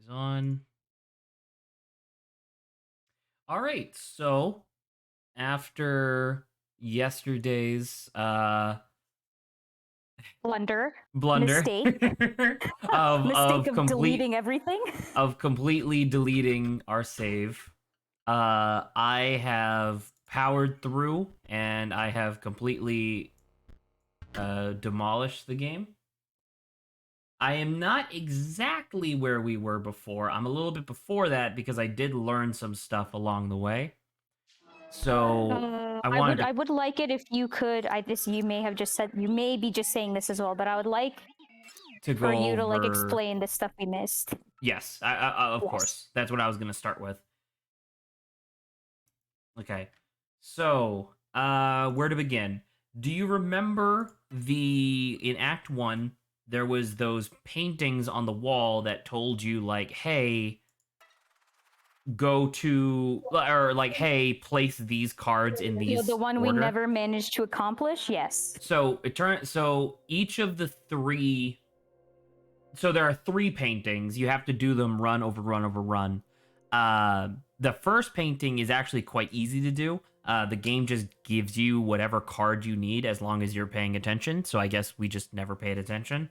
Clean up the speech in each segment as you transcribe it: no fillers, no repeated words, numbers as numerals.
He's on. All right. So after yesterday's Blunder, blunder mistake, of mistake of of complete deleting everything. of completely deleting our save, I have powered through and I have completely demolished the game. I am not exactly where we were before. I'm a little bit before that because I did learn some stuff along the way. So I I wanted would to I would like it if you could. You may have just said, you may be just saying this as well, but I would like for go you to like over. explain the stuff we missed. Yes, of Yes. course. That's what I was going to start with. Okay. So, where to begin? Do you remember in Act 1 there was those paintings on the wall that told you like, "Hey, go to," or like, "Hey, place these cards in The these one we order." never managed to accomplish. Yes. So each of the three, so there are three paintings. You have to do them run over run over run. Uh, the first painting is actually quite easy to do. The game just gives you whatever card you need as long as you're paying attention. So I guess we just never paid attention.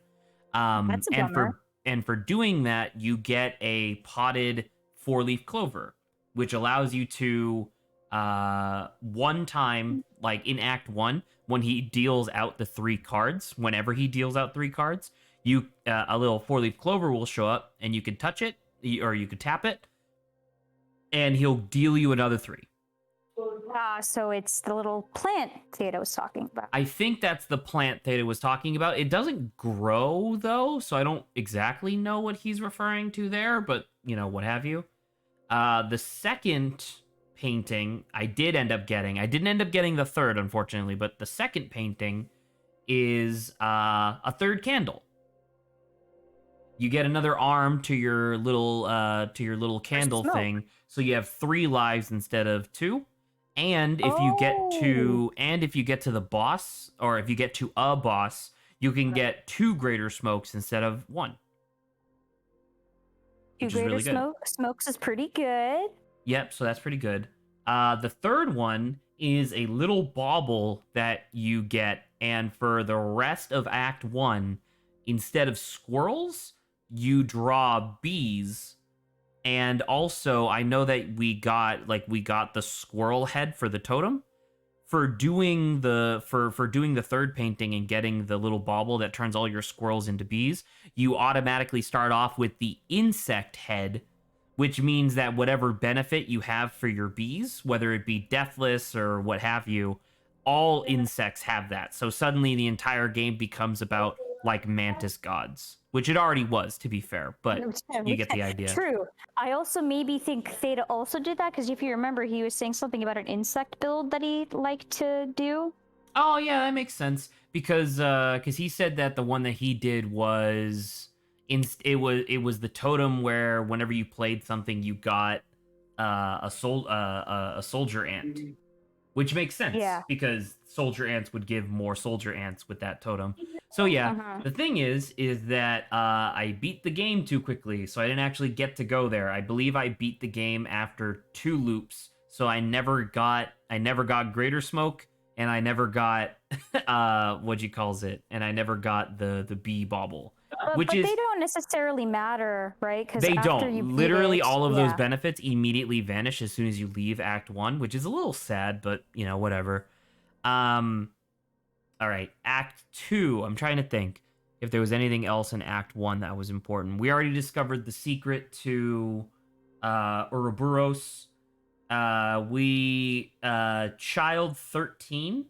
That's a And bummer. for doing that, you get a potted four-leaf clover, which allows you to one time, like in Act One, when he deals out the three cards, whenever he deals out three cards, you a little four-leaf clover will show up, and you can touch it or you could tap it, and he'll deal you another three. So it's the little plant Theta was talking about. I think that's the plant Theta was talking about. It doesn't grow though, so I don't exactly know what he's referring to there, but what have you. The second painting I did end up getting. I didn't end up getting the third, unfortunately, but the second painting is a third candle. You get another arm to your little For candle smoke. thing, so you have three lives instead of two. Oh, And if you get to the boss, or if you get to a boss, you can get two greater smokes instead of one, two which is greater really good. smokes is pretty good. Yep, so that's pretty good. The third one is a little bauble that you get, and for the rest of Act 1, instead of squirrels, you draw bees. And also, I know that we got the squirrel head for the totem. For doing the third painting and getting the little bauble that turns all your squirrels into bees, you automatically start off with the insect head, which means that whatever benefit you have for your bees, whether it be deathless or what have you, all insects have that. So suddenly the entire game becomes about like mantis gods, which it already was, to be fair, but you get the idea. True. I also maybe think Theta also did that because if you remember, he was saying something about an insect build that he liked to do. Oh yeah, that makes sense because he said that the one that he did was it was the totem where whenever you played something you got a soldier ant, which makes sense Yeah. because soldier ants would give more soldier ants with that totem. So yeah, the thing is that I beat the game too quickly, so I didn't actually get to go there. I believe I beat the game after two loops, so I never got greater smoke, and I never got what you calls it, and I never got the bee bauble, which But they is don't necessarily matter, right? Because they after don't. you beat Literally, it, all of those yeah. benefits immediately vanish as soon as you leave Act One, which is a little sad, but whatever. Um, all right, Act Two. I'm trying to think if there was anything else in Act One that was important. We already discovered the secret to Ouroboros. We Child 13.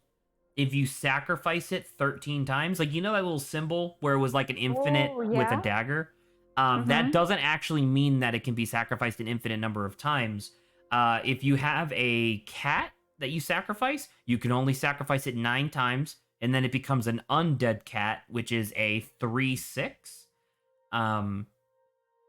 If you sacrifice it 13 times, like that little symbol where it was like an infinite Oh, with a yeah. dagger, that Mm-hmm. doesn't actually mean that it can be sacrificed an infinite number of times. If you have a cat that you sacrifice, you can only sacrifice it 9 times, and then it becomes an undead cat, which is a 3/6. Um,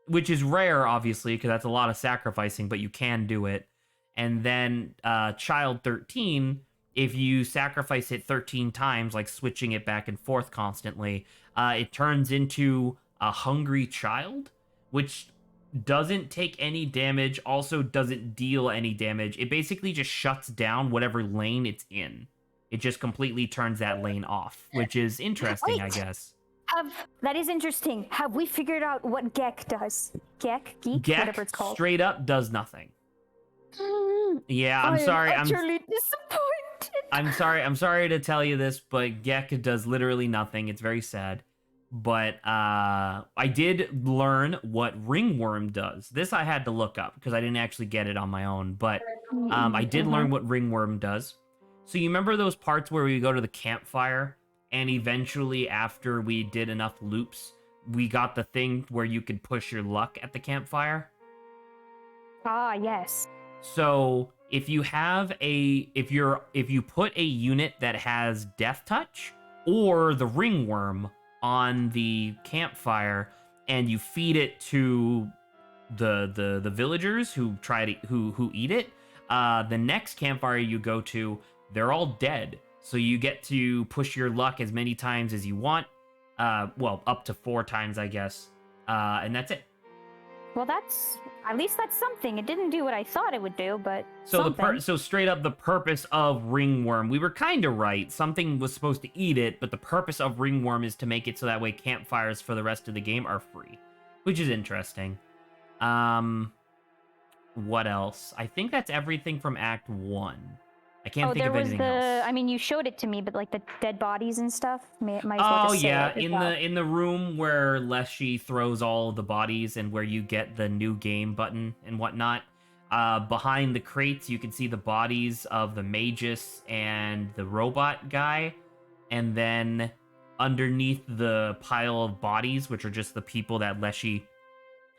which is rare, obviously, because that's a lot of sacrificing, but you can do it. And then Child 13, if you sacrifice it 13 times, like switching it back and forth constantly, it turns into a hungry child, which doesn't take any damage, also doesn't deal any damage. It basically just shuts down whatever lane it's in. It just completely turns that lane off, which is interesting, I Wait! guess. That is interesting. Have we figured out what Gek does? Geek, whatever Gek it's called. straight up does nothing. Yeah, I'm I sorry. am utterly disappointed. I'm sorry to tell you this, but Gek does literally nothing. It's very sad. But I did learn what Ringworm does. This I had to look up because I didn't actually get it on my own. But I did learn what Ringworm does. So you remember those parts where we go to the campfire, and eventually, after we did enough loops, we got the thing where you could push your luck at the campfire? Ah, yes. So if you have if you put a unit that has Death Touch or the Ringworm on the campfire and you feed it to the villagers who who eat it, the next campfire you go to, they're all dead. So you get to push your luck as many times as you want. Well, up to 4 times, I guess. And that's it. Well, at least that's something. It didn't do what I thought it would do, but So something. so straight up, the purpose of Ringworm, we were kind of right. Something was supposed to eat it, but the purpose of Ringworm is to make it so that way campfires for the rest of the game are free, which is interesting. What else? I think that's everything from Act 1. I can't think there of was anything else. I mean, you showed it to me, but like the dead bodies and stuff. Might as well Oh just say yeah, it as well. in the room where Leshy throws all the bodies and where you get the new game button and whatnot. Behind the crates, you can see the bodies of the Magus and the robot guy, and then underneath the pile of bodies, which are just the people that Leshy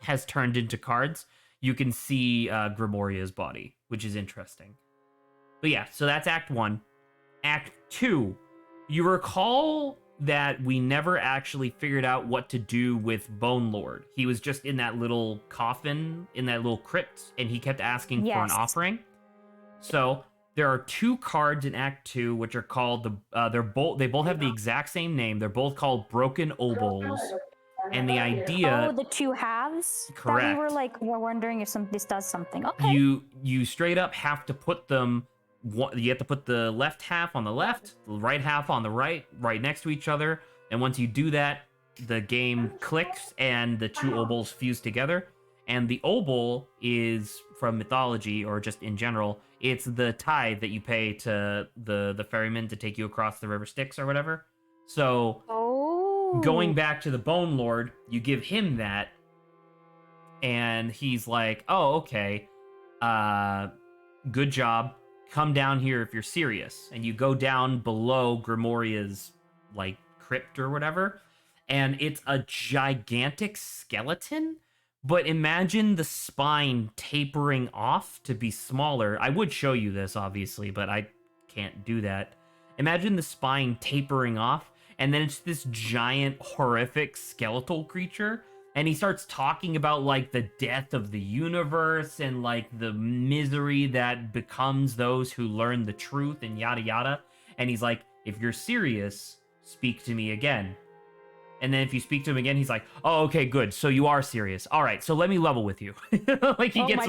has turned into cards, you can see Grimoria's body, which is interesting. But yeah, so that's Act 1. Act 2, you recall that we never actually figured out what to do with Bone Lord. He was just in that little coffin, in that little crypt, and he kept asking for an Yes. offering. So there are 2 cards in Act 2, which are called they both have the exact same name. They're both called Broken Obols. And the idea... Oh, the 2 halves? Correct. That we were like, we're wondering if this does something. Okay. You straight up have to put them... You have to put the left half on the left, the right half on the right next to each other. And once you do that, the game clicks and the 2 obols fuse together. And the obol is from mythology, or just in general, it's the tithe that you pay to the ferryman to take you across the river Styx or whatever. So going back to the Bone Lord, you give him that, and he's like, oh, okay, good job. Come down here if you're serious. And you go down below Grimoria's, like, crypt or whatever, and it's a gigantic skeleton, but imagine the spine tapering off to be smaller. I would show you this, obviously, but I can't do that. Imagine the spine tapering off, and then it's this giant, horrific skeletal creature. And he starts talking about, like, the death of the universe and, like, the misery that becomes those who learn the truth and yada yada. And he's like, if you're serious, speak to me again. And then if you speak to him again, he's like, oh, okay, good. So you are serious. All right, so let me level with you. Like, he gets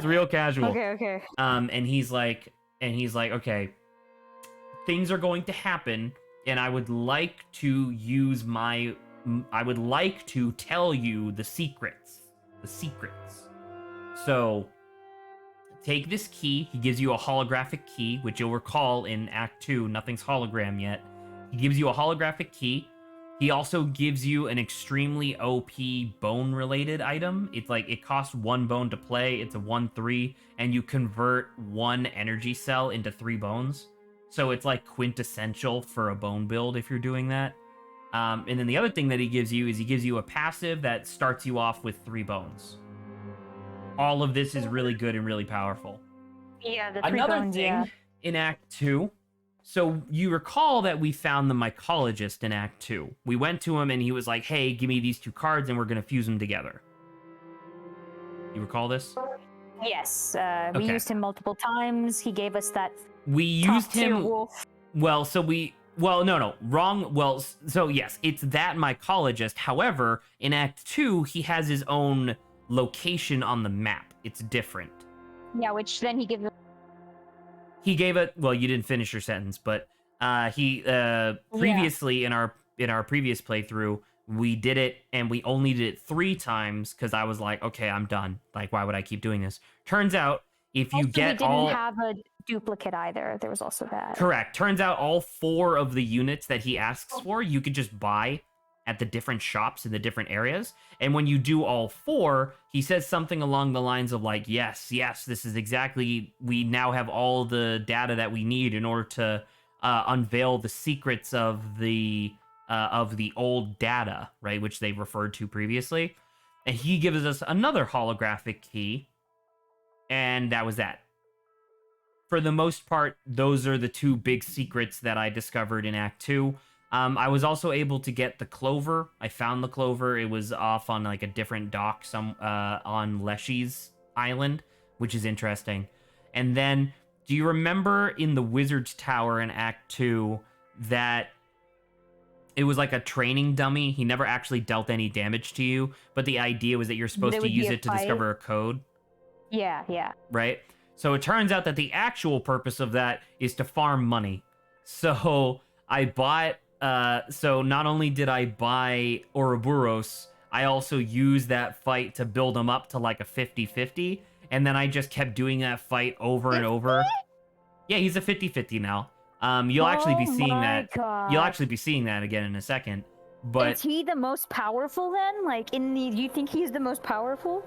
real casual. Okay. And he's like, okay, things are going to happen, and I would like to tell you the secrets. So, take this key. He gives you a holographic key, which you'll recall in Act 2, nothing's hologram yet. He gives you a holographic key. He also gives you an extremely OP bone-related item. It's like, it costs 1 bone to play. It's a 1/3, and you convert 1 energy cell into 3 bones. So it's like quintessential for a bone build if you're doing that. And then the other thing that he gives you is he gives you a passive that starts you off with 3 bones. All of this is really good and really powerful. Yeah, the 3 Another bones, thing yeah. in Act 2, so you recall that we found the mycologist in Act 2. We went to him and he was like, hey, give me these 2 cards and we're going to fuse them together. You recall this? Yes, Okay. we used him multiple times. He gave us that We used top-tier him... wolf. Well, no, wrong. Well, so yes, it's that mycologist. However, in Act 2, he has his own location on the map. It's different. Yeah, which then he gives. He gave it. Well, you didn't finish your sentence, but he previously in our previous playthrough, we did it and we only did it 3 times because I was like, okay, I'm done. Like, why would I keep doing this? Turns out, if you Also, get we didn't all have a duplicate either. There was also that. correct, turns out all 4 of the units that he asks for, you could just buy at the different shops in the different areas. And when you do all 4, he says something along the lines of like, yes, this is exactly, we now have all the data that we need in order to unveil the secrets of the old data, right, which they referred to previously. And he gives us another holographic key, and that was that. For the most part, those are the 2 big secrets that I discovered in Act 2. I was also able to get the clover. I found the clover. It was off on like a different dock on Leshy's island, which is interesting. And then, do you remember in the Wizard's Tower in Act 2 that it was like a training dummy? He never actually dealt any damage to you, but the idea was that you're supposed to use it to discover a code. Yeah. Right? So it turns out that the actual purpose of that is to farm money. So I bought, so not only did I buy Ouroboros, I also used that fight to build him up to like a 50-50. And then I just kept doing that fight over and over. Yeah, he's a 50-50 now. You'll actually be seeing that. God. You'll actually be seeing that again in a second. But is he the most powerful then? Like, do you think he's the most powerful?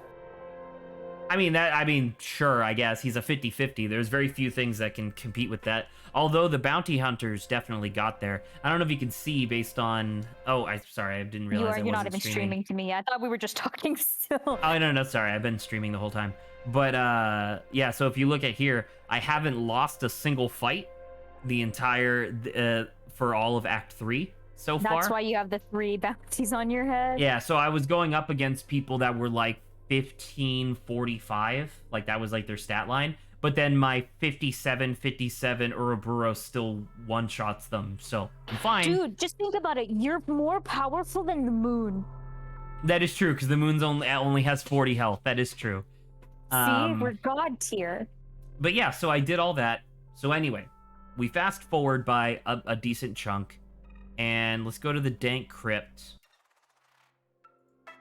I mean, sure, I guess. He's a 50-50. There's very few things that can compete with that. Although the bounty hunters definitely got there. I don't know if you can see based on... Oh, sorry, I didn't realize You're not even streaming to me. I thought we were just talking still. Oh, no, sorry. I've been streaming the whole time. But, yeah, so if you look at here, I haven't lost a single fight the entire... for all of Act 3 so far. That's why you have the 3 bounties on your head? Yeah, so I was going up against people that were like 15-45, like that was like their stat line, but then my 57 Ouroboros still one-shots them, so I'm fine. Dude, just think about it. You're more powerful than the moon. That is true, because the moon's only has 40 health. That is true. See, we're god tier. But yeah, so I did all that. So anyway, we fast forward by a decent chunk, and let's go to the Dank Crypt.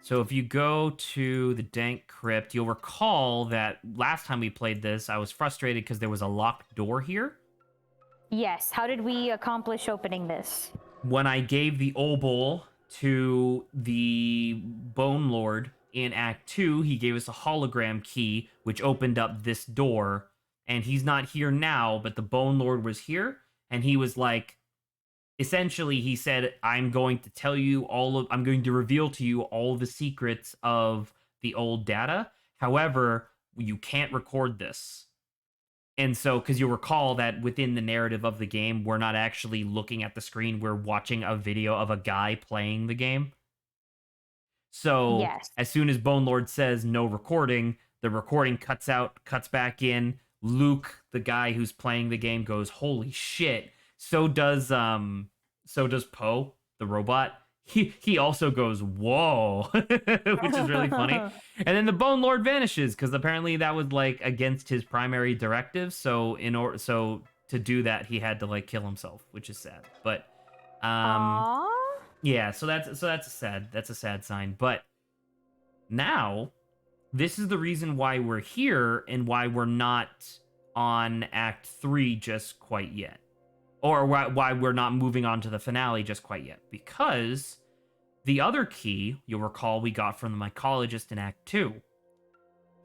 So if you go to the Dank Crypt, you'll recall that last time we played this, I was frustrated because there was a locked door here. Yes, how did we accomplish opening this? When I gave the obol to the Bone Lord in Act 2, he gave us a hologram key, which opened up this door. And he's not here now, but the Bone Lord was here, and he was like, essentially, he said, I'm going to reveal to you all the secrets of the old data. However, you can't record this. And so, because you'll recall that within the narrative of the game, we're not actually looking at the screen, we're watching a video of a guy playing the game. So, yes. As soon as Bone Lord says no recording, the recording cuts out, cuts back in. Luke, the guy who's playing the game, goes, holy shit. So does Poe, the robot. He also goes, whoa, which is really funny. And then the Bone Lord vanishes because apparently that was like against his primary directive. So to do that, he had to like kill himself, which is sad. But yeah, so that's a sad sign. But now this is the reason why we're here and why we're not on Act 3 just quite yet. Or why we're not moving on to the finale just quite yet. Because the other key, you'll recall, we got from the mycologist in Act 2.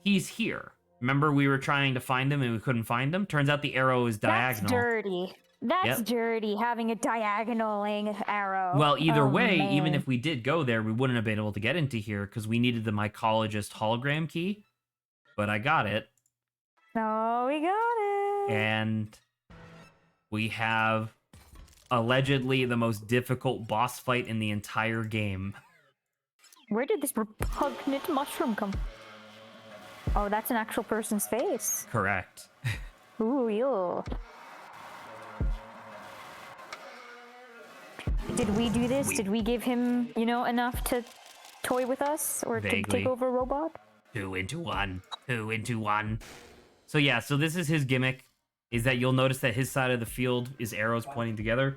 He's here. Remember we were trying to find him and we couldn't find him? Turns out the arrow is diagonal. That's dirty. That's dirty, having a diagonaling arrow. Well, either way, man. Even if we did go there, we wouldn't have been able to get into here because we needed the mycologist hologram key. But I got it. Oh, we got it. And we have allegedly the most difficult boss fight in the entire game. Where did this repugnant mushroom come from? Oh, that's an actual person's face. Correct. Ooh, ew. Did we do this? Did we give him, enough to toy with us or vaguely. to take over a robot? Two into one. Two into one. So yeah, so this is his gimmick, is that you'll notice that his side of the field is arrows pointing together.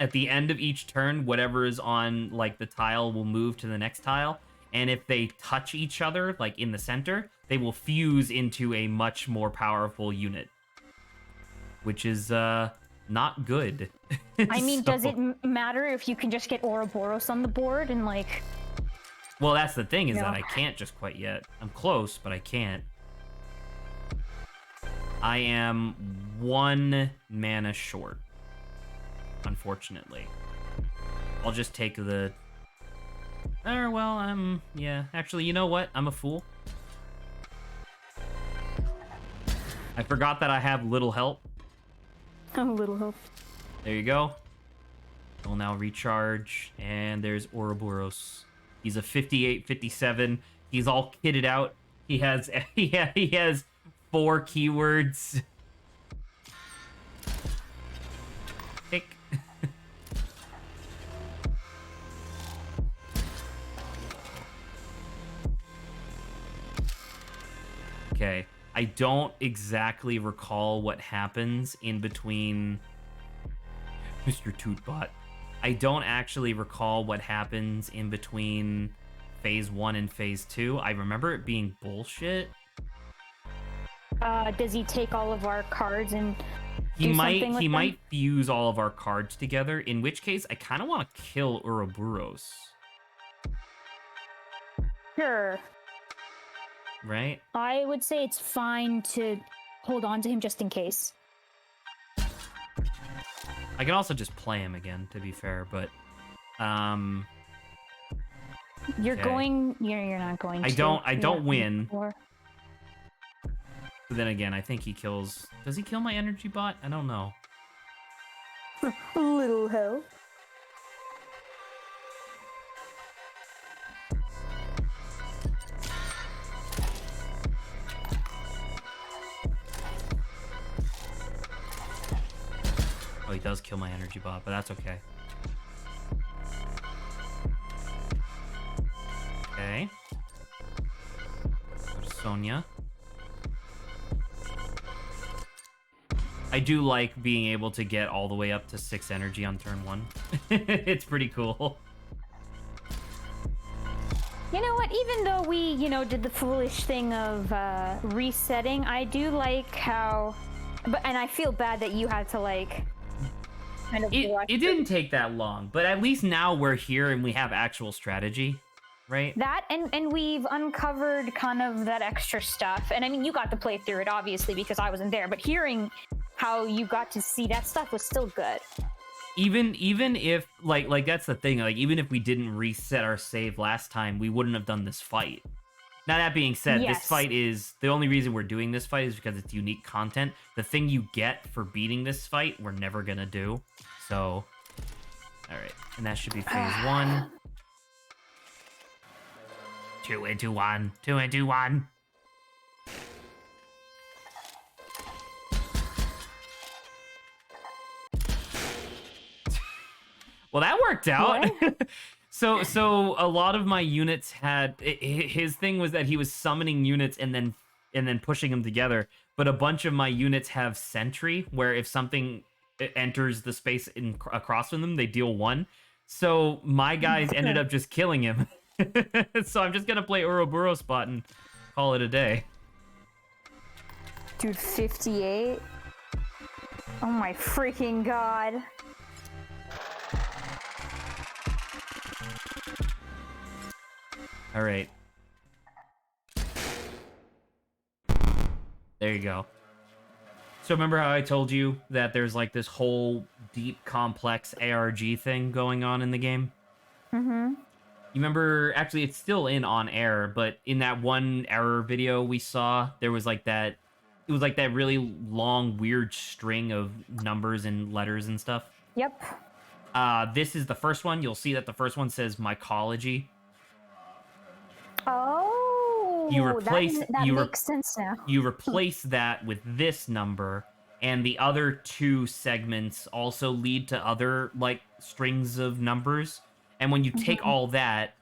At the end of each turn, whatever is on, like, the tile will move to the next tile. And if they touch each other, like, in the center, they will fuse into a much more powerful unit. Which is, not good. I mean, So- does it matter if you can just get Ouroboros on the board and, like... Well, that's the thing, is Yeah. that I can't just quite yet. I'm close, but I can't. I am 1 mana short, unfortunately. I'll just take the... well, yeah. Actually, you know what? I'm a fool. I forgot that I have little help. A little hope. There you go. We'll now recharge, and there's Ouroboros. He's a 58, 57. He's all kitted out. He has he has 4 keywords. Tick. Okay. I don't exactly recall what happens in between Mr. Tootbot. I don't actually recall what happens in between phase 1 and phase 2. I remember it being bullshit. Does he take all of our cards and He do might something with he them? might fuse all of our cards together, in which case I kind of want to kill Ouroboros. Sure. Right? I would say it's fine to hold on to him just in case. I can also just play him again, to be fair, but You're Okay. going. You're not going. I to. don't Yeah, win. or- But then again, I think he kills... Does he kill my energy bot? I don't know. Little hell. Oh, he does kill my energy bot, but that's okay. Okay. Go to Sonya. I do like being able to get all the way up to 6 energy on turn 1. It's pretty cool. You know what? Even though we, did the foolish thing of resetting, I do like how. And I feel bad that you had to kind of. watch It didn't take that long, but at least now we're here and we have actual strategy, right? that, and we've uncovered kind of that extra stuff. And I mean, you got to play through it obviously because I wasn't there, but hearing how you got to see that stuff was still good. Even if like that's the thing, like even if we didn't reset our save last time, we wouldn't have done this fight. Now that being said, this Yes. fight is the only reason we're doing this fight is because it's unique content. The thing you get for beating this fight, we're never gonna do. So, all right, and that should be phase 1. 2 into 1. 2 into 1. Well, that worked out. So a lot of my units had his thing was that he was summoning units and then pushing them together. But a bunch of my units have sentry, where if something enters the space across from them, they deal 1. So my guys ended up just killing him. So I'm just gonna play Ouroboros spot and call it a day. Dude, 58. Oh my freaking god. All right. There you go. So remember how I told you that there's like this whole deep, complex ARG thing going on in the game? Mm-hmm. You remember, actually, it's still on air, but in that one error video we saw, there was like that, it was like that really long, weird string of numbers and letters and stuff. Yep. This is the first one. You'll see that the first one says mycology. Oh, You replace- that you makes sense now. You replace that with this number, and the other 2 segments also lead to other like strings of numbers. And when you take all that,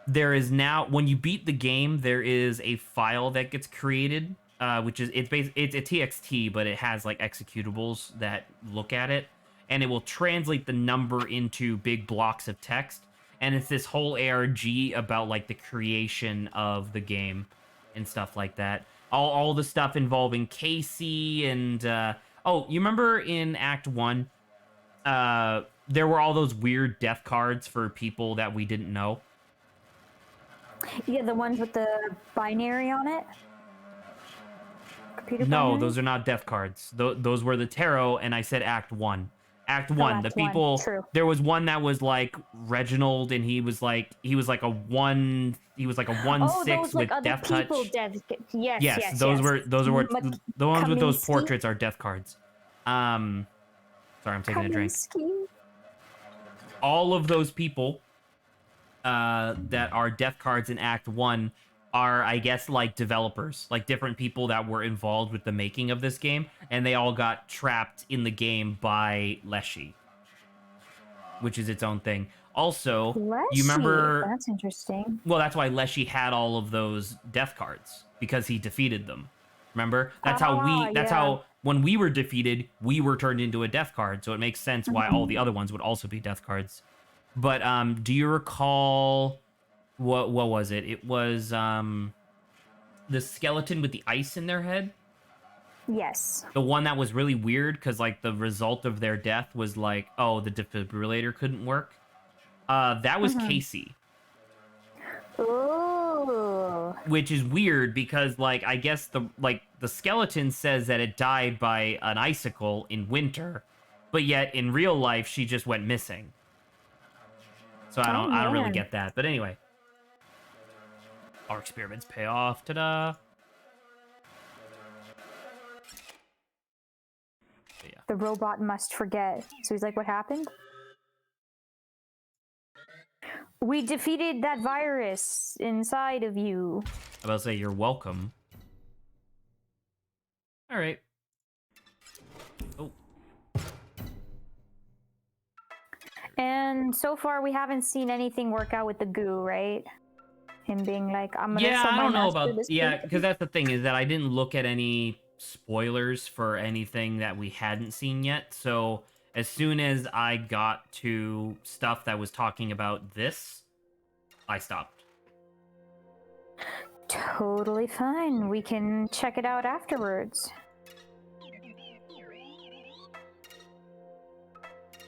there is now, when you beat the game, there is a file that gets created, which is it's a TXT, but it has like executables that look at it, and it will translate the number into big blocks of text. And it's this whole ARG about like the creation of the game and stuff like that. All the stuff involving Casey and oh, you remember in Act 1, there were all those weird death cards for people that we didn't know. Yeah, the ones with the binary on it. No, binary? those are not death cards. Those were the tarot, and I said Act 1. Act 1, the people. True. There was one that was like Reginald, and he was like a 1. He was like a 1/6 with death touch. Yes. Those were the ones with those portraits are death cards. Sorry, I'm taking a drink. All of those people that are death cards in Act 1 are, I guess, like developers, like different people that were involved with the making of this game, and they all got trapped in the game by Leshy, which is its own thing. Also, you remember... That's interesting. Well, that's why Leshy had all of those death cards, because he defeated them. Remember? That's how when we were defeated, we were turned into a death card, so it makes sense why all the other ones would also be death cards. But do you recall... What was it? It was the skeleton with the ice in their head? Yes. The one that was really weird because, like, the result of their death was like, oh, the defibrillator couldn't work. That was Casey. Ooh. Which is weird because, like, I guess the skeleton says that it died by an icicle in winter, but yet in real life she just went missing. So I don't really get that. But anyway. Our experiments pay off. Ta-da! Yeah. The robot must forget. So he's like, what happened? We defeated that virus inside of you. I was about to say, you're welcome. All right. Oh. And so far, we haven't seen anything work out with the goo, right? Him being like, I'm gonna yeah, show I my don't know master about this yeah, because that's the thing is that I didn't look at any spoilers for anything that we hadn't seen yet. So as soon as I got to stuff that was talking about this, I stopped. Totally fine. We can check it out afterwards.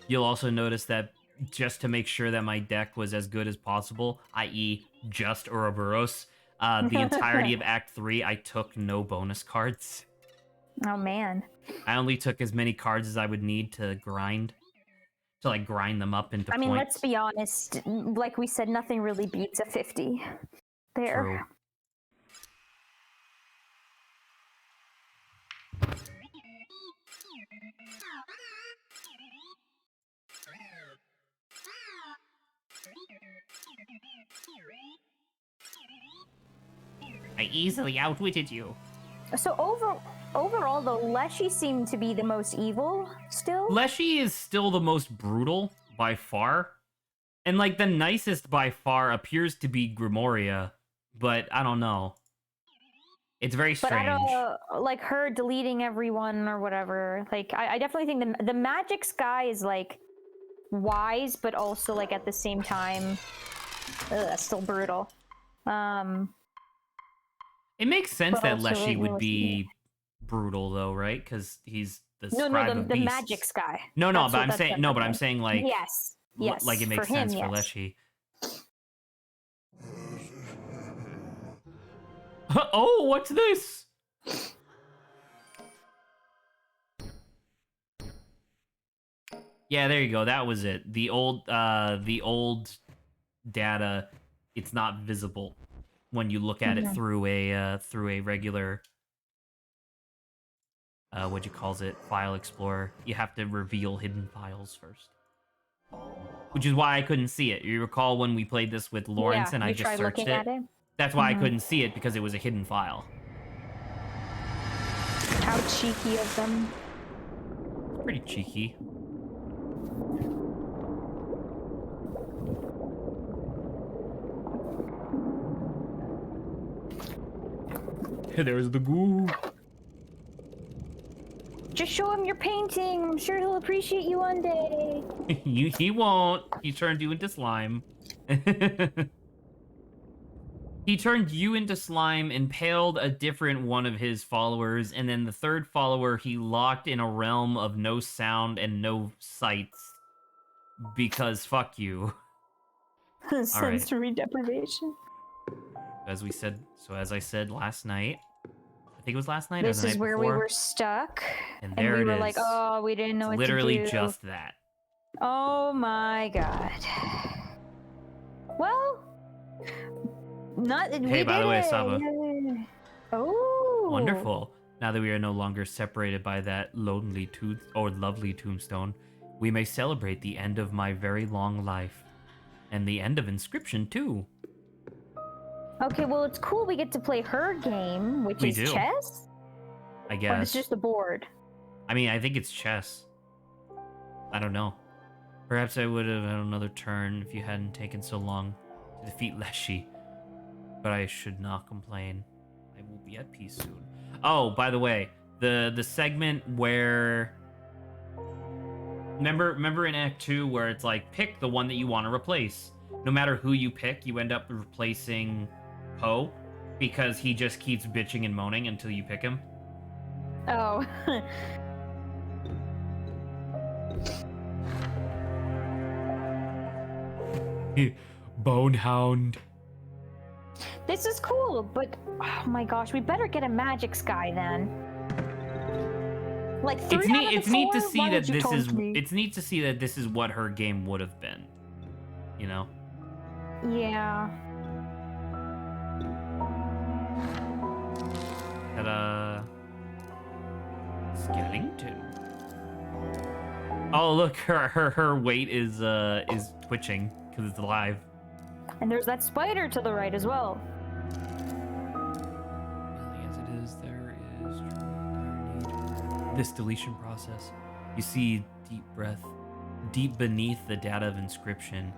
You'll also notice that just to make sure that my deck was as good as possible, i.e. just Ouroboros, the entirety of Act 3, I took no bonus cards. Oh, man. I only took as many cards as I would need to grind. To, like, grind them up into points. Let's be honest. Like we said, nothing really beats a 50. There. True. I easily outwitted you. So overall, though, Leshy seemed to be the most evil still. Leshy is still the most brutal by far. And, like, the nicest by far appears to be Grimoria. But I don't know. It's very strange. But like her deleting everyone or whatever. Like, I definitely think the Magic's guy is, like, wise, but also, like, at the same time, that's still brutal. It makes sense that also Leshy would really be brutal, though, right? Because he's the scribe of the beasts. Magic's guy. No, but I'm saying no, but I'm saying like yes, like it makes sense for yes. Leshy. Oh, what's this? Yeah, there you go. That was it. The old data, it's not visible when you look at it through a regular what you calls it, file explorer. You have to reveal hidden files first. Which is why I couldn't see it. You recall when we played this with Lawrence and I just searched it? That's why I couldn't see it, because it was a hidden file. How cheeky of them. Pretty cheeky. There's the goo. Just show him your painting. I'm sure he'll appreciate you one day. He won't. He turned you into slime. He turned you into slime, impaled a different one of his followers, and then the third follower he locked in a realm of no sound and no sights. Because fuck you. Sensory deprivation. As I said last night, I think it was last night or This the is night where before. we were stuck. And there we it were is. like, oh, we didn't know what to do. Literally just that. Oh my god. Well, Hey, by the way, Saba. Yeah. Oh. Wonderful. Now that we are no longer separated by that lovely tombstone, we may celebrate the end of my very long life. And the end of Inscryption, too. Okay, well, it's cool we get to play her game, which is chess? I guess. Or it's just the board? I mean, I think it's chess. I don't know. Perhaps I would have had another turn if you hadn't taken so long to defeat Leshy. But I should not complain. I will be at peace soon. Oh, by the way, the segment where... Remember in Act 2 where it's like, pick the one that you want to replace. No matter who you pick, you end up replacing Poe because he just keeps bitching and moaning until you pick him. Oh. Bonehound. This is cool, but oh my gosh, we better get a magic sky then. Like It's neat to see that this is it's neat to see that this is what her game would have been. You know? Yeah. Ta-da. Skellington. Oh look, her weight is twitching because it's alive. And there's that spider to the right as well. As it is, there is truly dire need. This deletion process. You see deep beneath the data of Inscryption,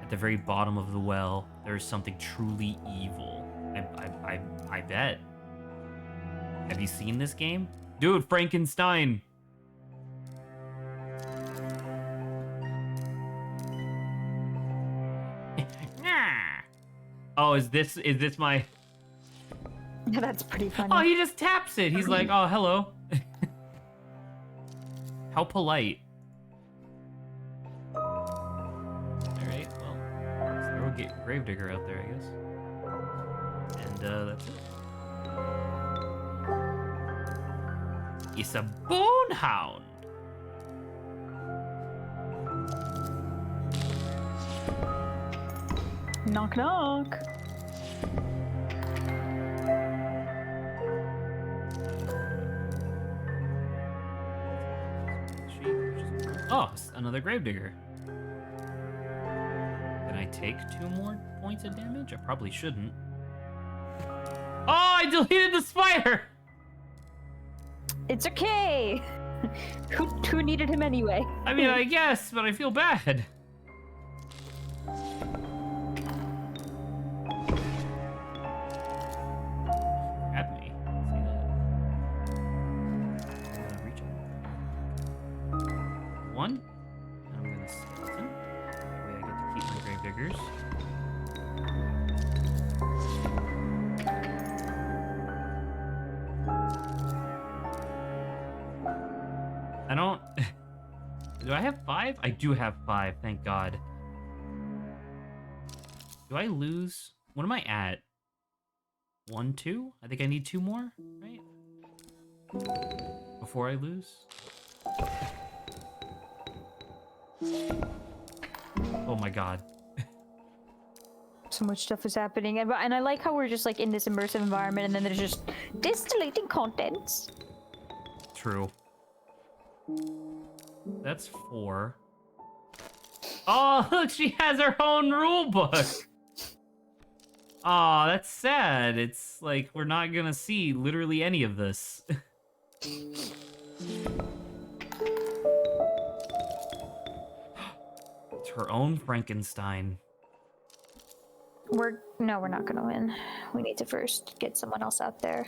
at the very bottom of the well, there is something truly evil. I bet. Have you seen this game? Dude, Frankenstein! Oh, is this my... That's pretty funny. Oh, he just taps it. He's like, oh, hello. How polite. Alright, well, let's throw a gravedigger out there, I guess. And, that's it. It's a bonehound! Knock knock. Oh, another gravedigger. Can I take 2 more points of damage? I probably shouldn't. Oh, I deleted the spider! It's okay. Who needed him anyway? I mean, I guess, but I feel bad. Grab me. See that? I'm gonna reach out. 1. I'm gonna skeleton. That way I get to keep my gravediggers. I don't... Do I have 5? I do have 5, thank God. Do I lose? What am I at? 1, 2? I think I need 2 more, right? Before I lose? Oh my God. So much stuff is happening, and I like how we're just like in this immersive environment, and then there's just distillating contents. True. That's 4. Oh, look, she has her own rule book. Aw, that's sad. It's like we're not gonna see literally any of this. It's her own Frankenstein. We're not gonna win. We need to first get someone else out there.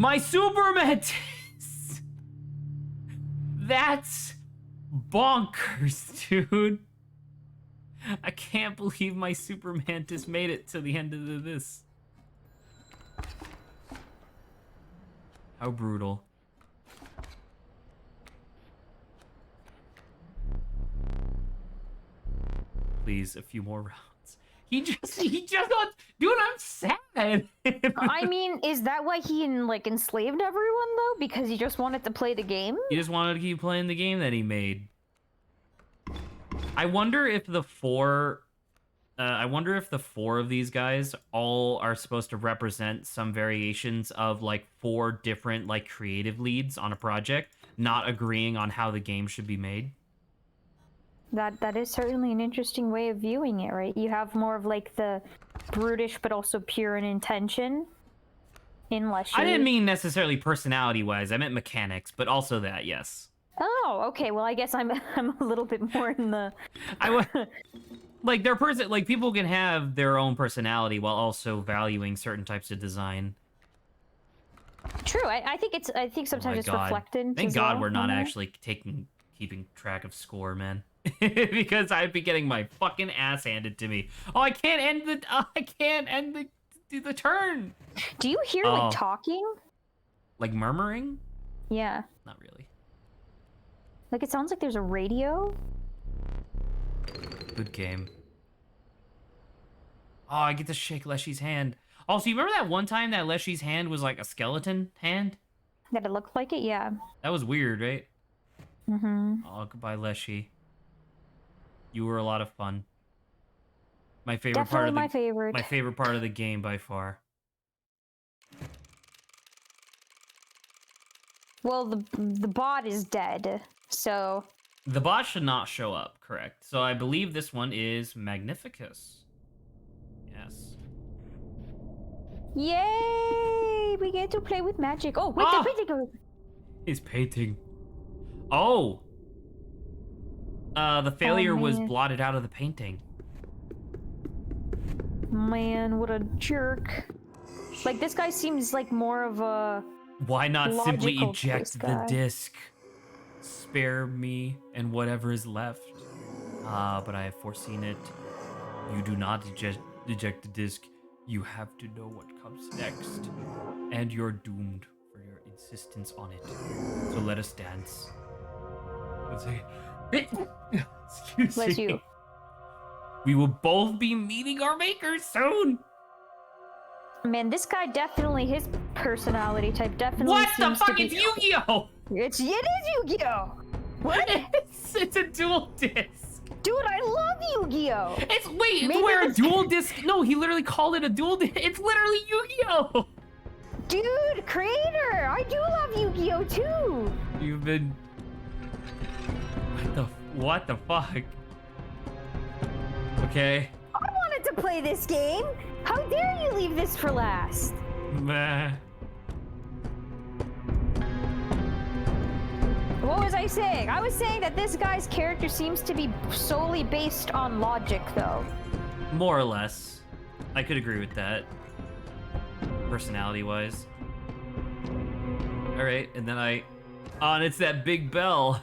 My Super Mantis! That's bonkers, dude. I can't believe my Super Mantis made it to the end of this. How brutal. Please, a few more rounds. He just got, dude, I'm sad. I mean, is that why he like enslaved everyone though? Because he just wanted to play the game? He just wanted to keep playing the game that he made. I wonder if the four of these guys all are supposed to represent some variations of like 4 different like creative leads on a project, not agreeing on how the game should be made. That is certainly an interesting way of viewing it, right? You have more of like the brutish but also pure in intention in Leshy. I didn't mean necessarily personality-wise. I meant mechanics, but also that, yes. Oh, okay. Well, I guess I'm a little bit more in the. Like their like people can have their own personality while also valuing certain types of design. True. I think sometimes it's reflected. Thank God we're not actually keeping track of score, man. Because I'd be getting my fucking ass handed to me. Oh, I can't end the turn. Do you hear like talking? Like murmuring? Yeah. Not really. Like it sounds like there's a radio. Good game. Oh, I get to shake Leshy's hand. Also, you remember that one time that Leshy's hand was like a skeleton hand? That it looked like it, yeah. That was weird, right? Mm-hmm. Oh, goodbye, Leshy. You were a lot of fun. My favorite Definitely part of my favorite. My favorite part of the game by far. Well, the bot is dead, so. The bot should not show up, correct? So I believe this one is Magnificus. Yes. Yay! We get to play with magic. Oh, wait, the painting. He's painting. Oh. The failure was blotted out of the painting. Man, what a jerk. Like, this guy seems like more of a... Why not simply eject the guy. disc? Spare me and whatever is left. But I have foreseen it. You do not eject the disc. You have to know what comes next. And you're doomed for your insistence on it. So let us dance. Let's say... Excuse Bless me. you. We will both be meeting our makers soon. Man, this guy definitely, his personality type definitely What the seems fuck to is be... Yu-Gi-Oh? It is Yu-Gi-Oh! What? It's a dual disc. Dude, I love Yu-Gi-Oh! It's where a dual disc. No, he literally called it a dual disc. It's literally Yu-Gi-Oh. Dude, creator, I do love Yu-Gi-Oh too. You've been. What the fuck? Okay. I wanted to play this game. How dare you leave this for last? Meh. What was I saying? I was saying that this guy's character seems to be solely based on logic, though. More or less. I could agree with that. Personality-wise. Alright, and then Oh, and it's that big bell.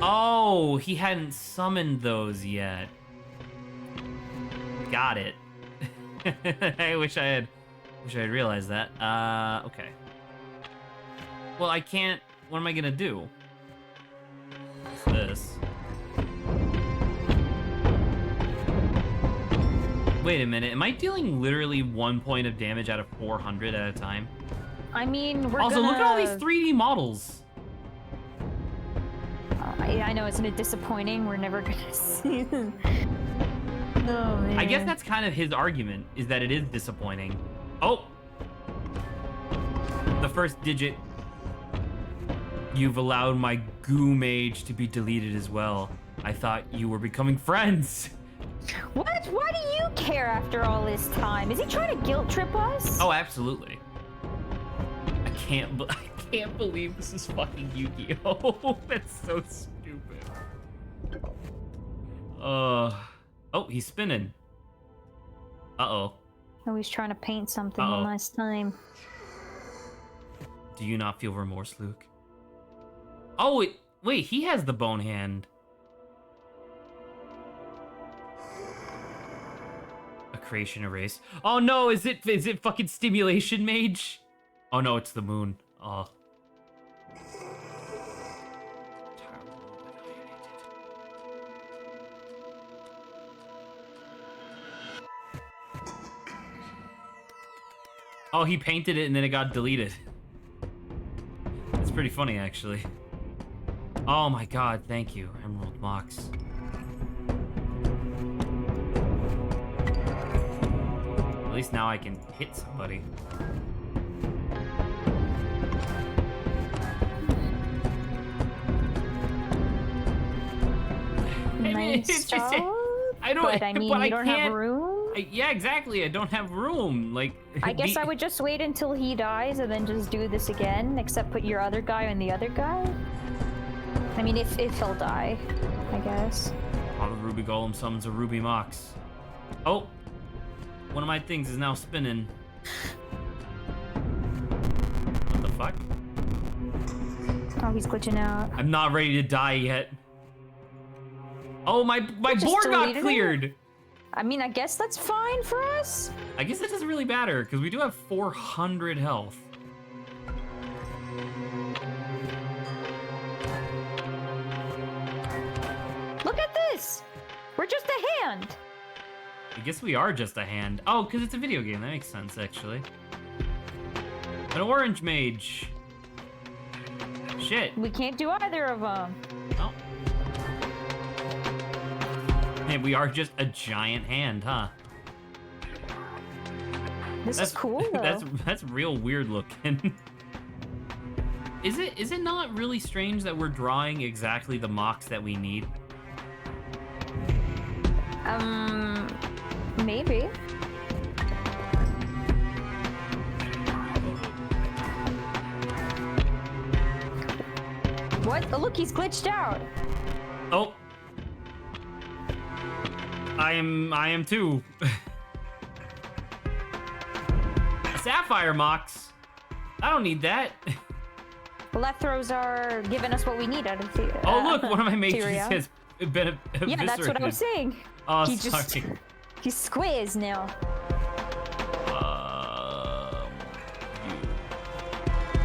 Oh, he hadn't summoned those yet. Got it. I wish I had realized that. Okay. Well, I can't. What am I gonna do? What's this? Wait a minute. Am I dealing literally 1 point of damage out of 400 at a time? I mean, we're also, look at all these 3D models. I know, isn't it disappointing? We're never gonna see them. Oh, man. I guess that's kind of his argument, is that it is disappointing. Oh! The first digit. You've allowed my goo mage to be deleted as well. I thought you were becoming friends. What? Why do you care after all this time? Is he trying to guilt trip us? Oh, absolutely. I can't believe this is fucking Yu-Gi-Oh! That's so stupid. Oh, he's spinning. Uh-oh. Oh, he's trying to paint something Uh-oh. one last time. Do you not feel remorse, Luke? Oh, wait, he has the bone hand. A creation erase. Oh no, is it fucking stimulation mage? Oh no, it's the moon. Oh. Oh, he painted it and then it got deleted. It's pretty funny, actually. Oh my god, thank you, Emerald Mox. At least now I can hit somebody. Nice job. I don't. But I mean, you don't have room. Yeah, exactly. I don't have room. Like, I guess I would just wait until he dies and then just do this again. Except put your other guy on the other guy. I mean, if he'll die, I guess. Oh, the Ruby Golem summons a Ruby Mox. Oh, one of my things is now spinning. What the fuck? Oh, he's glitching out. I'm not ready to die yet. Oh, my Just board got deleted it? cleared. I mean, I guess that's fine for us. I guess that doesn't really matter because we do have 400 health. Look at this. We're just a hand. I guess we are just a hand. Oh, because it's a video game. That makes sense, actually. An orange mage. Shit. We can't do either of them. Oh. Man, we are just a giant hand, huh? This is cool, though. That's real weird looking. Is it not really strange that we're drawing exactly the mocks that we need? Maybe. What? Oh, look, he's glitched out. Oh. I am too. A sapphire mox. I don't need that. Lethros are giving us what we need out of the. Oh look, one of my mages Tyria. has been eviscerated. Yeah, that's what I was saying. Oh, He sorry. just- He's squares now.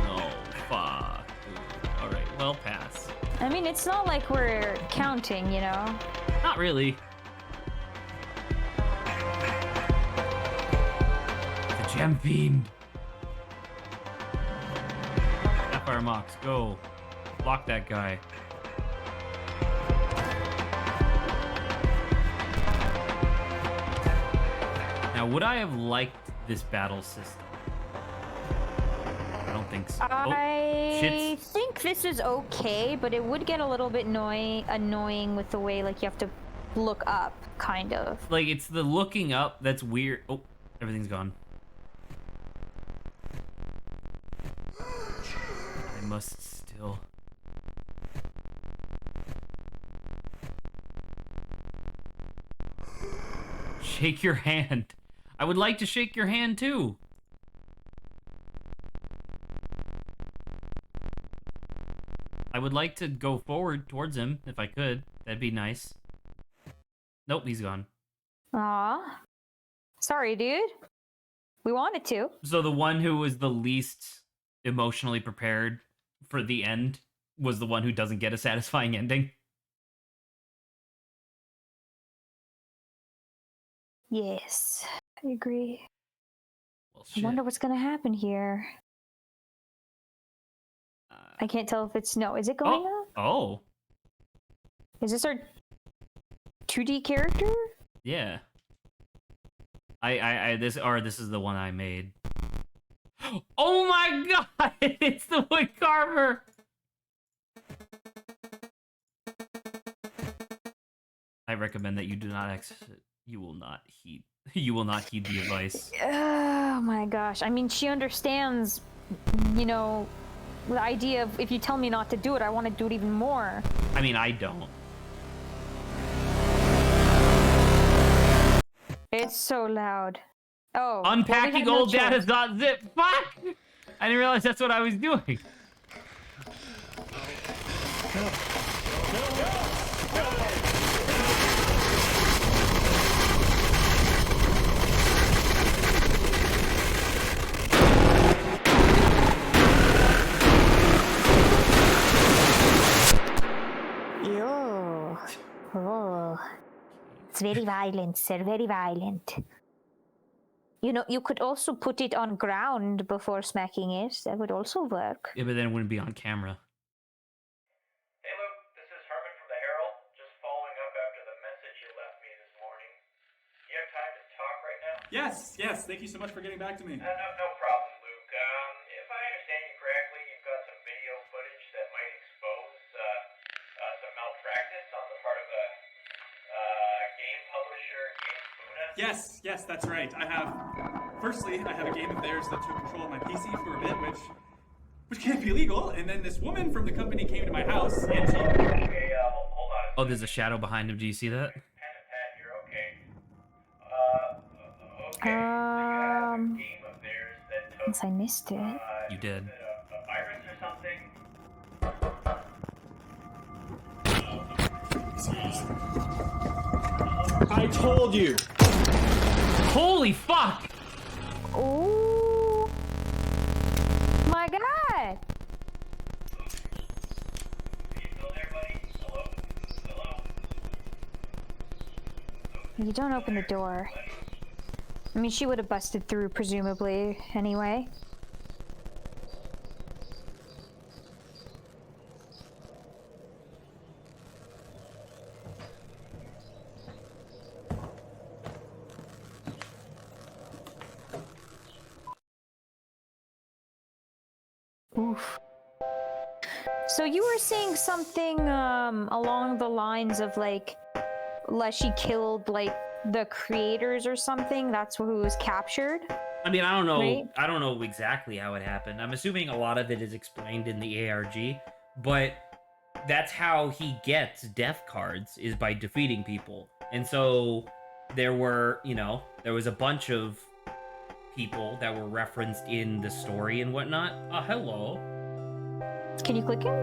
No, fuck. All right, well, pass. I mean, it's not like we're counting, you know? Not really. The gem fiend. Sapphire Mox, go. Block that guy. Now, would I have liked this battle system? I don't think so. I shit's- think this is okay, but it would get a little bit annoying with the way, like, you have to look up, kind of. Like, it's the looking up that's weird. Oh, everything's gone. I must still. Shake your hand. I would like to shake your hand too. I would like to go forward towards him if I could. That'd be nice. Nope, he's gone. Aw. Sorry, dude. We wanted to. So the one who was the least emotionally prepared for the end was the one who doesn't get a satisfying ending. Yes, I agree. Well, I shit. wonder what's gonna happen here. I can't tell if it's no. Is it going up? Oh, Is this our 2D character? yeah. This is the one I made. Oh my god! It's the wood carver. I recommend that you do not exit. You will not heed. You will not heed the advice. Oh my gosh. I mean, she understands, you know, the idea of if you tell me not to do it, I want to do it even more. I mean, I don't. It's so loud. Oh. Unpacking old data.zip. Fuck! I didn't realize that's what I was doing. Ew. Oh. It's very violent, sir. Very violent. You know, you could also put it on ground before smacking it. That would also work. Yeah, but then it wouldn't be on camera. Hey Luke, this is Herman from the Herald. Just following up after the message you left me this morning. You have time to talk right now? Yes. Thank you so much for getting back to me. No problem, Luke. If I understand you correctly, you've got some video footage that might expose some malpractice on the part of a game publisher, Game Spuna. Yes, that's right. Firstly, I have a game of theirs that took control of my PC for a bit, which can't be legal. And then this woman from the company came to my house, and she... Okay, hold on. Oh, there's a shadow behind him. Do you see that? Pen and pad here, okay. Okay. So you have a game of theirs that took... Since I missed it. You did. A virus or something? I told you! Holy fuck! Oh my god! Are you still there, buddy? Hello? You don't open the door. I mean, she would have busted through, presumably, anyway. Oof. So you were saying something along the lines of like she killed like the creators or something? That's who was captured? I mean, I don't know. Right? I don't know exactly how it happened. I'm assuming a lot of it is explained in the ARG, but that's how he gets death cards, is by defeating people. And so there was a bunch of people that were referenced in the story and whatnot. Hello. Can you click him?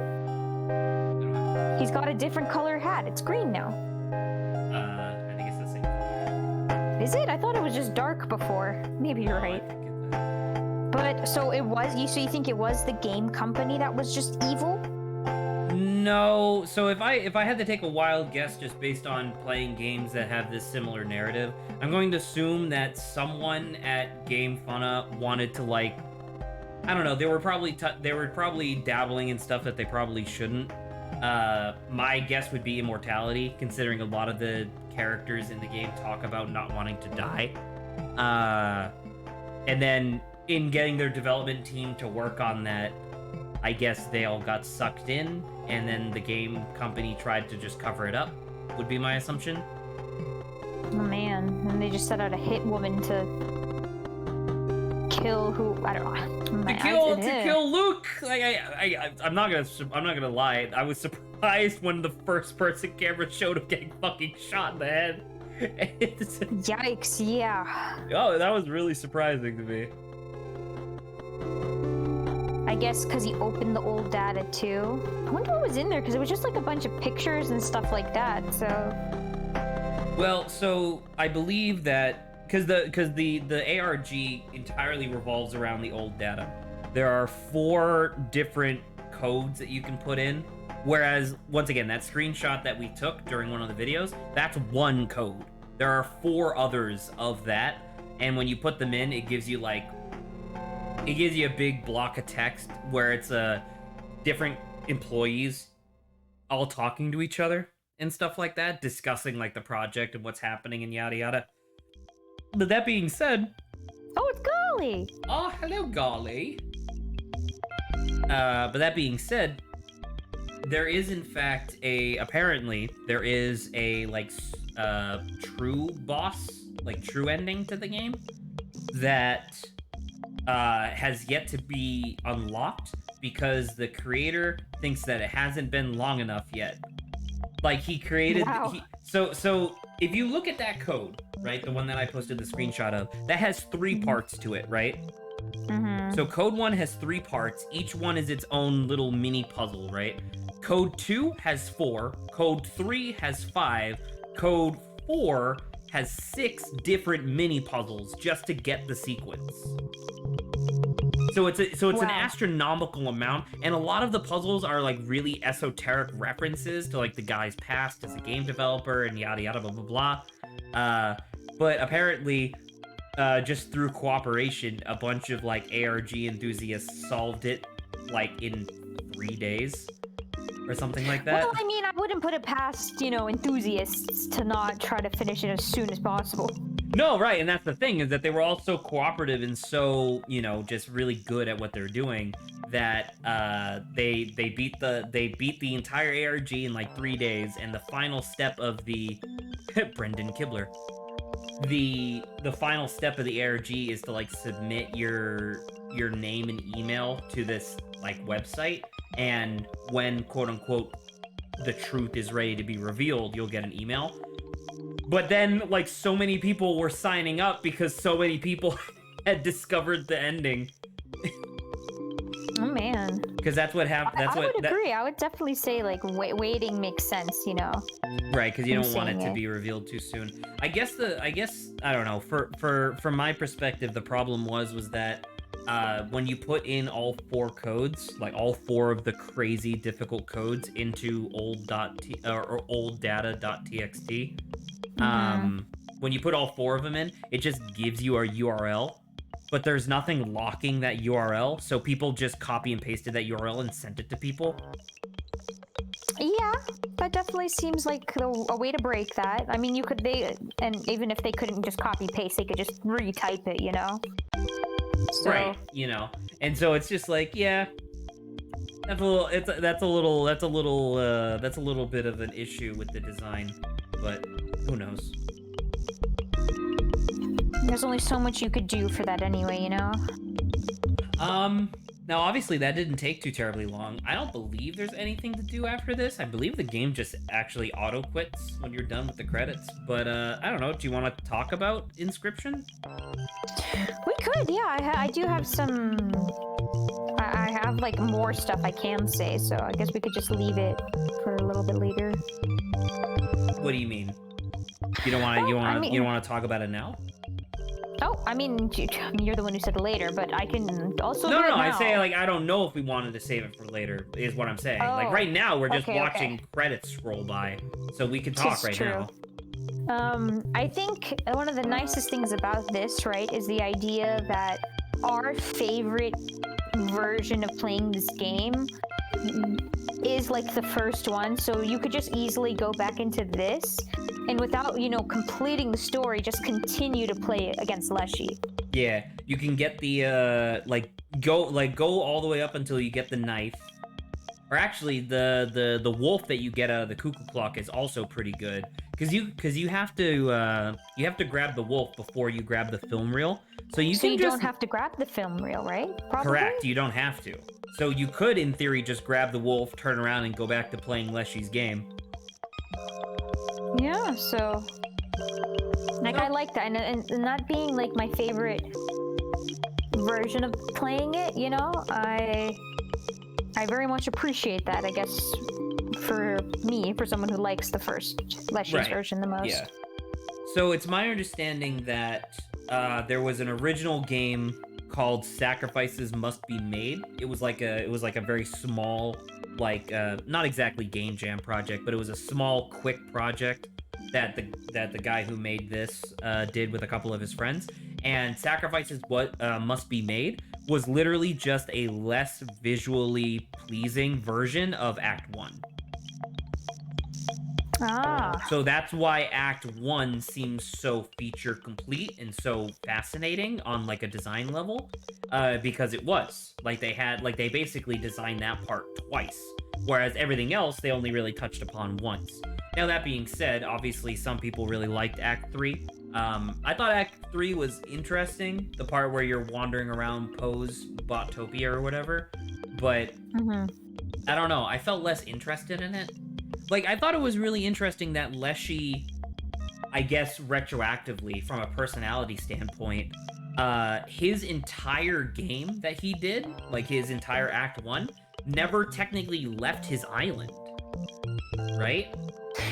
He's got a different color hat. It's green now. I think it's the same color. Is it? I thought it was just dark before. Maybe you're right. I get that. But so it was. So you think it was the game company that was just evil? No. So if I had to take a wild guess, just based on playing games that have this similar narrative, I'm going to assume that someone at Game Funna wanted to, like, I don't know, they were probably dabbling in stuff that they probably shouldn't. My guess would be immortality, considering a lot of the characters in the game talk about not wanting to die. And then in getting their development team to work on that, I guess they all got sucked in, and then the game company tried to just cover it up, would be my assumption. Oh man, and they just set out a hit woman to kill who, I don't know. To kill Luke. Like I'm not gonna lie. I was surprised when the first person camera showed him getting fucking shot in the head. Yikes! Yeah. Oh, that was really surprising to me. I guess because he opened the old data too. I wonder what was in there, because it was just like a bunch of pictures and stuff like that. So. Well, so I believe that because the ARG entirely revolves around the old data. There are 4 different codes that you can put in, whereas once again, that screenshot that we took during one of the videos, that's one code. There are 4 others of that, and when you put them in, it gives you a big block of text where it's different employees all talking to each other and stuff like that, discussing like the project and what's happening and yada yada. But that being said, Oh, it's Golly! oh hello Golly. But that being said, there is in fact apparently there is a true boss, like true ending to the game that has yet to be unlocked because the creator thinks that it hasn't been long enough yet. Like he created. Wow. So if you look at that code, right, the one that I posted the screenshot of, that has 3 parts to it, right? Mm-hmm. So code 1 has 3 parts. Each one is its own little mini puzzle, right? Code 2 has 4. Code 3 has 5. Code 4 has 6 different mini puzzles just to get the sequence. So it's an astronomical amount, and a lot of the puzzles are like really esoteric references to like the guy's past as a game developer and yada yada blah blah blah. But apparently, just through cooperation, a bunch of like ARG enthusiasts solved it like in 3 days or something like that. Well, I mean, I wouldn't put it past, enthusiasts to not try to finish it as soon as possible. No, right, and that's the thing, is that they were all so cooperative and so, just really good at what they're doing that they beat the entire ARG in like 3 days, and the final step of the Brendan Kibler. The final step of the ARG is to like submit your name and email to this like website, and when quote unquote the truth is ready to be revealed, you'll get an email. But then, like, so many people were signing up because so many people had discovered the ending. Oh, man. Because that's what happened. I would agree. I would definitely say, like, waiting makes sense, Right, because you don't want it to saying be revealed too soon. I guess, I don't know, from my perspective, the problem was that when you put in all 4 codes, like all 4 of the crazy difficult codes into old data.txt, when you put all 4 of them in, it just gives you a URL, but there's nothing locking that URL, so people just copy and pasted that URL and sent it to people. Yeah, that definitely seems like a way to break that. I mean, and even if they couldn't just copy paste, they could just retype it, So... Right, and so it's just like, yeah, that's a little bit of an issue with the design, but who knows? There's only so much you could do for that anyway, Now obviously that didn't take too terribly long. I don't believe there's anything to do after this. I believe the game just actually auto quits when you're done with the credits. But I don't know. Do you want to talk about Inscryption? We could, yeah. I do have some. I have like more stuff I can say, so I guess we could just leave it for a little bit later. What do you mean? You don't want to? You don't want to talk about it now? Oh, I mean, you're the one who said later, but I can also. No, do it now. I say like I don't know if we wanted to save it for later. Is what I'm saying. Oh, like right now we're just okay. watching credits scroll by, so we can talk right now. I think one of the nicest things about this, right, is the idea that our favorite version of playing this game is like the first one, so you could just easily go back into this and without, completing the story, just continue to play it against Leshy. Yeah, you can get the go all the way up until you get the knife. Or actually, the wolf that you get out of the cuckoo clock is also pretty good, because you have to grab the wolf before you grab the film reel. So you don't have to grab the film reel, right? Probably? Correct. You don't have to. So you could, in theory, just grab the wolf, turn around, and go back to playing Leshy's game. Yeah. So, I like that, and that being like my favorite version of playing it. I very much appreciate that, I guess, for someone who likes the first Leshy's version the most. Yeah. So it's my understanding that there was an original game called Sacrifices Must Be Made. It was like a very small, not exactly game jam project, but it was a small, quick project that the guy who made this did with a couple of his friends. And Sacrifices Must Be Made was literally just a less visually pleasing version of Act 1. So that's why Act 1 seems so feature complete and so fascinating on like a design level, because it was they basically designed that part twice, whereas everything else they only really touched upon once. Now that being said, obviously some people really liked Act 3. I thought Act 3 was interesting, the part where you're wandering around Poe's Botopia or whatever, but I don't know, I felt less interested in it. like, I thought it was really interesting that Leshy, I guess retroactively from a personality standpoint, his entire game that he did, like his entire Act 1, never technically left his island, right?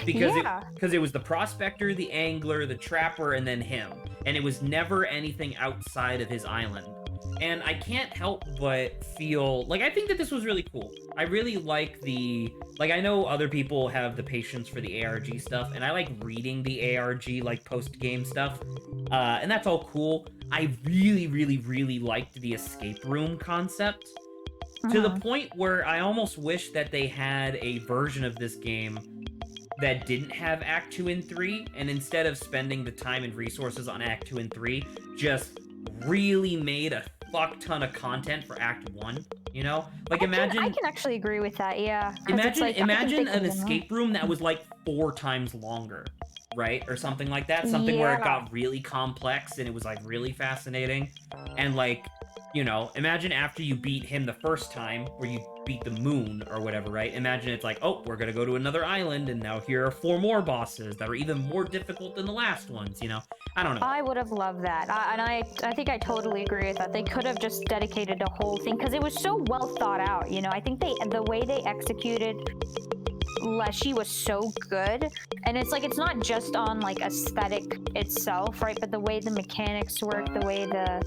Because it was the prospector, the angler, the trapper, and then him. And it was never anything outside of his island. And I can't help but feel like I think that this was really cool. I really like I know other people have the patience for the ARG stuff, and I like reading the ARG like post-game stuff. And that's all cool. I really, really, really liked the escape room concept. To the point where I almost wish that they had a version of this game that didn't have Act 2 and 3, and instead of spending the time and resources on Act 2 and 3, just really made a fuck ton of content for Act 1, you know? Like, imagine... I can actually agree with that, yeah. Imagine an escape room that was, like, 4 times longer, right? Or something like that. Something where it got really complex and it was, like, really fascinating. And, like, you know, imagine after you beat him the first time, where you beat the moon or whatever, right? Imagine it's like, oh, we're gonna go to another island, and now here are 4 more bosses that are even more difficult than the last ones, you know? I don't know. I would have loved that. I think I totally agree with that. They could have just dedicated a whole thing, because it was so well thought out, you know? I think the way they executed Leshy was so good. And it's like, it's not just on, like, aesthetic itself, right? But the way the mechanics work, the way the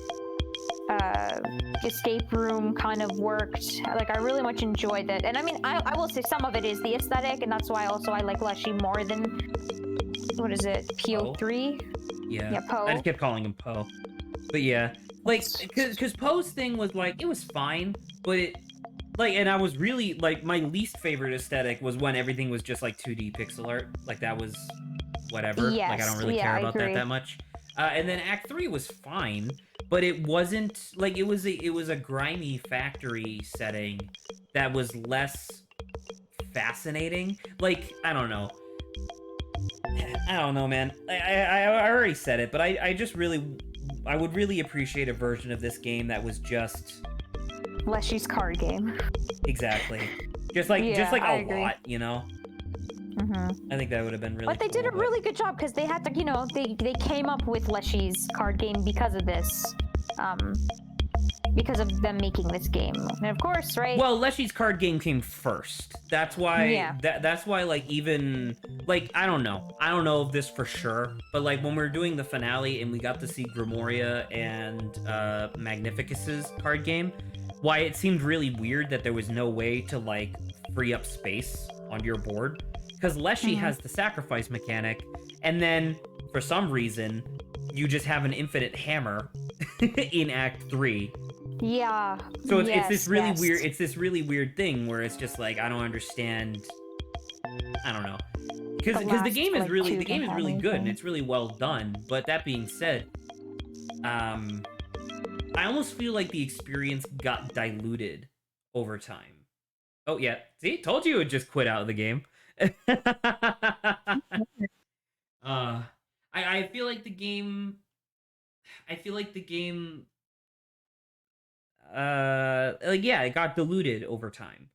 escape room kind of worked. Like, I really much enjoyed it. And I mean, I will say some of it is the aesthetic, and that's why also I like Leshy more than, what is it, PO3? Yeah, Poe. I just kept calling him Poe. But yeah, like, because Poe's thing was, like, it was fine, but it, like, and I was really, like, my least favorite aesthetic was when everything was just, like, 2D pixel art. Like, that was whatever. Yes, like, I don't really care about that much. And then Act 3 was fine, but it wasn't, like, it was a grimy factory setting that was less fascinating. Like, I don't know, man. I already said it, but I just really, I would really appreciate a version of this game that was just... Leshy's card game. Exactly. Just like a lot, you know? Mm-hmm. I think that would have been really But they cool, did a really good job, because they had to, you know, they came up with Leshy's card game because of this. Because of them making this game. And of course, right? Well, Leshy's card game came first. That's why, that's why, like, even, like, I don't know of this for sure, but, like, when we were doing the finale and we got to see Grimoria and Magnificus's card game, why it seemed really weird that there was no way to, like, free up space on your board. Because Leshy has the sacrifice mechanic, and then, for some reason, you just have an infinite hammer in Act 3. Yeah. So it's this really weird. It's this really weird thing where it's just like, I don't understand. I don't know, because the game is really good and it's really well done. But that being said, I almost feel like the experience got diluted over time. Oh yeah, see, told you it would just quit out of the game. I feel like the game. Like, yeah, it got diluted over time.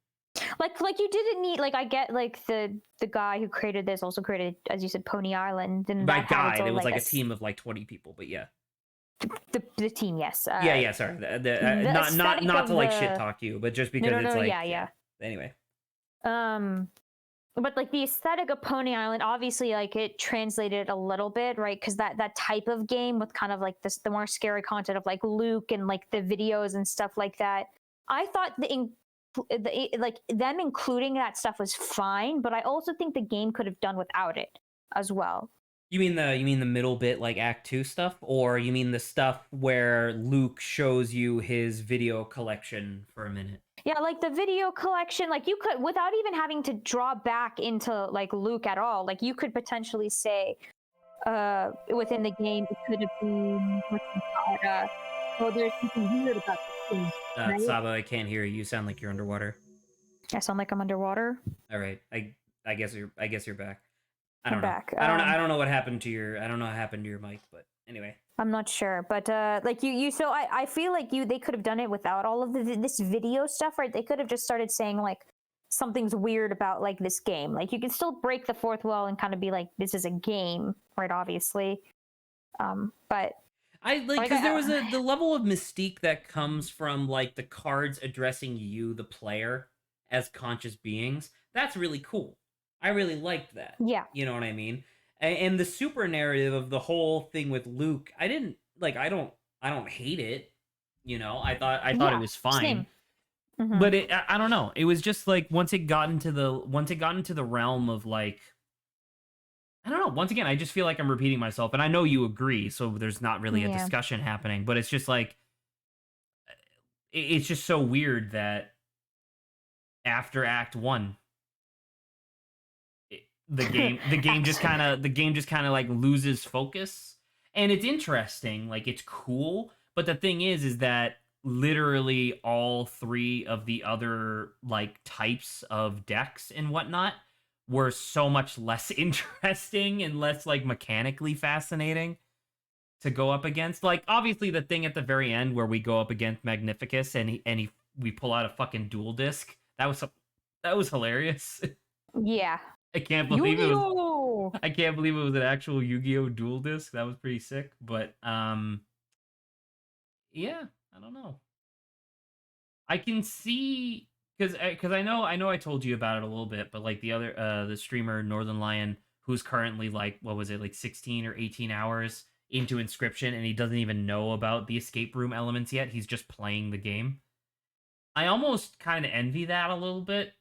Like you didn't need, like, I get, like, the guy who created this also created, as you said, Pony Island, and by guy, it was like a team of like 20 people, but yeah. The team, yes. Sorry. Not to like shit talk you, but just because it's like, yeah. Anyway. But like the aesthetic of Pony Island, obviously, like, it translated a little bit, right? Because that type of game with kind of like the more scary content of like Luke and like the videos and stuff like that. I thought like them including that stuff was fine, but I also think the game could have done without it as well. You mean the middle bit, like Act 2 stuff, or you mean the stuff where Luke shows you his video collection for a minute? Yeah, like the video collection, like you could, without even having to draw back into like Luke at all, like you could potentially say, within the game, it could have been, oh, there's something weird about this game. Right? Saba, I can't hear you. You sound like you're underwater. I sound like I'm underwater. All right, I guess you're back. I don't know. Back. I don't know what happened to your mic, but anyway. I'm not sure, but like you so I feel like they could have done it without all of this video stuff, right? They could have just started saying like, something's weird about like this game. Like you can still break the fourth wall and kind of be like, this is a game, right? Obviously, but I like because there was the level of mystique that comes from like the cards addressing you, the player, as conscious beings. That's really cool. I really liked that. Yeah. You know what I mean? And the super narrative of the whole thing with Luke, I didn't like. I don't hate it. You know, I thought it was fine. Same. Mm-hmm. But I don't know. It was just like once it got into the realm of like, I don't know. Once again, I just feel like I'm repeating myself, and I know you agree. So there's not really a discussion happening. But it's just like, it's just so weird that after Act 1, the game just kind of like loses focus. And it's interesting, like it's cool. But the thing is that literally all 3 of the other like types of decks and whatnot were so much less interesting and less like mechanically fascinating to go up against. Like obviously the thing at the very end where we go up against Magnificus and we pull out a fucking dual disc. That was hilarious. Yeah. I can't believe it was an actual Yu-Gi-Oh dual disc. That was pretty sick. But yeah, I don't know. I can see because I know I told you about it a little bit, but like the other the streamer Northern Lion, who's currently like what was it, like 16 or 18 hours into Inscryption, and he doesn't even know about the escape room elements yet. He's just playing the game. I almost kind of envy that a little bit.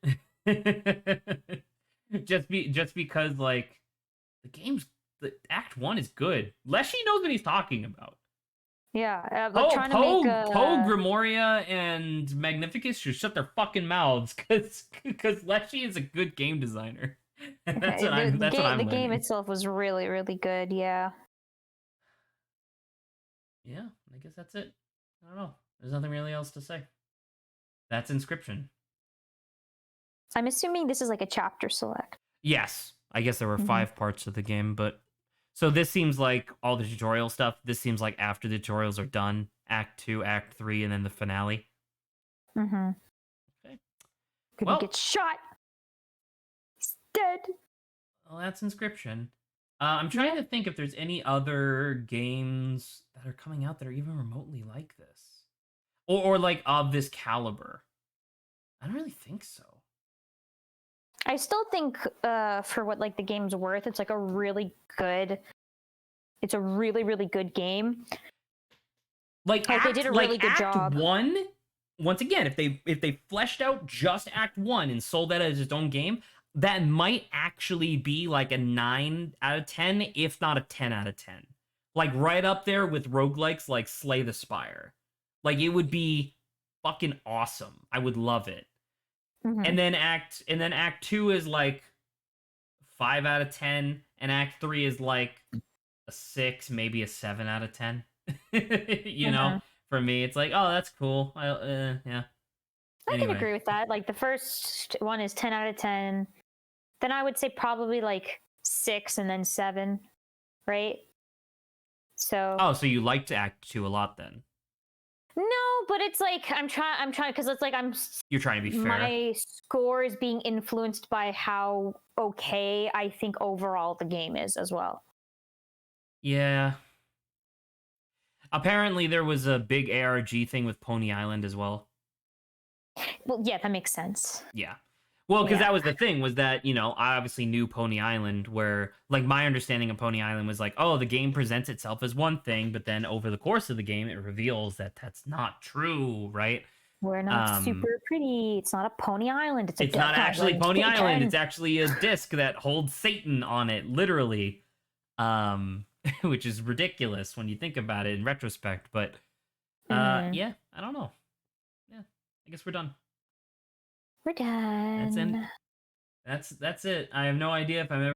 just because like the Act 1 is good. Leshy knows what he's talking about. Yeah, trying to make Poe, Grimoria, and Magnificus should shut their fucking mouths because Leshy is a good game designer. That's what I'm the game itself was really, really good. Yeah. Yeah, I guess that's it. I don't know. There's nothing really else to say. That's Inscryption. I'm assuming this is like a chapter select. Yes, I guess there were 5 parts of the game, but so this seems like all the tutorial stuff. This seems like after the tutorials are done, Act 2, Act 3, and then the finale. Mm-hmm. Okay. Could get shot. He's dead. Well, that's Inscryption. I'm trying to think if there's any other games that are coming out that are even remotely like this, or like of this caliber. I don't really think so. I still think for what like the game's worth, it's like a really good game. Like they did a really good job. Act 1, once again, if they fleshed out just Act 1 and sold that as its own game, that might actually be like a 9 out of 10, if not a 10 out of 10. Like right up there with roguelikes like Slay the Spire. Like it would be fucking awesome. I would love it. Mm-hmm. And then Act 2 is like 5 out of 10, and Act 3 is like a 6, maybe a 7 out of 10. You know, for me, it's like, oh, that's cool. Yeah. I can agree with that. Like the first one is 10 out of 10. Then I would say probably like 6 and then 7, right? So. Oh, so you liked Act 2 a lot then? No, but it's like I'm trying because it's like You're trying to be fair. My score is being influenced by how okay I think overall the game is as well. Yeah. Apparently there was a big ARG thing with Pony Island as well. Well, yeah, that makes sense. Yeah. Well, because that was the thing, was that, you know, I obviously knew Pony Island, where, like, my understanding of Pony Island was like, oh, the game presents itself as one thing, but then over the course of the game, it reveals that that's not true, right? We're not super pretty. It's not a Pony Island. It's not actually Pony Island. It's actually a disc that holds Satan on it, literally, which is ridiculous when you think about it in retrospect. But, yeah, I don't know. Yeah, I guess we're done. We're done. That's it. I have no idea if I'm ever